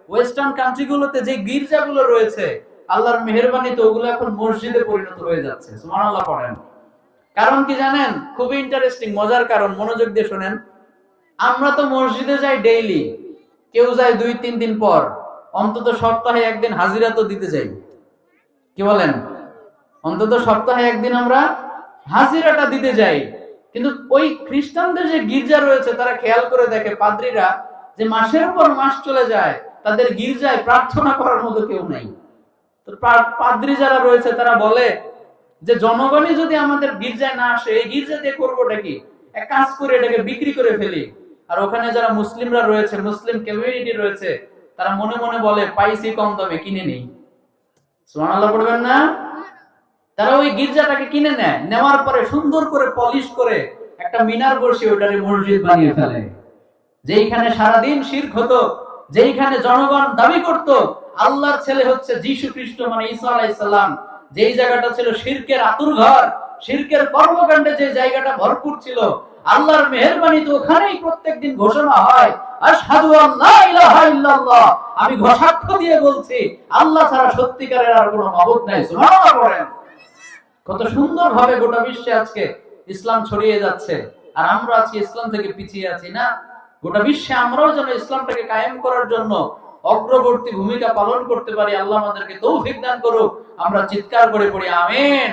Western কান্ট্রিগুলোতে যে গির্জাগুলো রয়েছে, আল্লাহর মেহেরবানিতে ওগুলো এখন মসজিদে পরিণত হয়ে যাচ্ছে। সুবহানাল্লাহ পড়েন। কারণ কি জানেন? খুবই ইন্টারেস্টিং, মজার কারণ, মনোযোগ দিয়ে শুনেন। আমরা তো মসজিদে যাই ডেইলি, কেউ যায় 2-3 দিন পর, অন্তত সপ্তাহে একদিন হাজিরা তো দিতে যাই। কি বলেন? অন্তত সপ্তাহে একদিন আমরা হাজিরাটা দিতে যাই। কিন্তু ওই খ্রিস্টানদের যে গির্জা রয়েছে, তারা খেয়াল করে দেখে পাদ্রীরা যে মাসের পর মাস চলে যায়, তাদের গির্জায় প্রার্থনা করার মতো কেউ নাই। তো পাদ্রী যারা রয়েছে তারা বলে যে জনগণই যদি আমাদের গির্জায় না আসে, এই গির্জা দিয়ে করবোটা কি? এক কাজ করে এটাকে বিক্রি করে ফেলি। আর ওখানে যারা মুসলিমরা রয়েছে, মুসলিম কমিউনিটি রয়েছে, তারা মনে মনে বলে পাইছি কম দামে, কিনে নেই। সুবহানাল্লাহ পড়বেন না? তারা ওই গির্জাটাকে কিনে নেয়, নেওয়ার পরে সুন্দর করে পলিশ করে একটা মিনার বসিয়ে ওটারে মসজিদ বানিয়ে ফেলে। যেইখানে সারাদিন শিরক হতো, যেইখানে জনগণ দাবি করত আল্লাহর ছেলে হচ্ছে যীশু খ্রিস্ট মানে ঈসা আলাইহিস সালাম, যেই জায়গাটা ছিল শিরকের আতুরঘর, শিরকের কর্মকাণ্ডে যে জায়গাটা ভরপুর ছিল, আল্লাহর মেহেরবানিতে ওখানেই প্রত্যেকদিন ঘোষণা হয় আশহাদু আল্লা ইলাহা ইল্লাল্লাহ, আমি ঘোষাক্ষ্য দিয়ে বলছি আল্লাহ ছাড়া সত্যিকারের আর কোনো মাবুদ নাই। সুবহানাল্লাহ বলেন। কত সুন্দর ভাবে গোটা বিশ্বে আজকে ইসলাম ছড়িয়ে যাচ্ছে, আর আমরা আজকে ইসলাম থেকে পিছিয়ে আছি না? গোটা বিশ্বে আমরাও যেন ইসলামটাকে কায়েম করার জন্য অগ্রবর্তী ভূমিকা পালন করতে পারি। আল্লাহ আমাদেরকে তৌফিক দান করুক। আমরা চিৎকার করে পড়ি আমিন।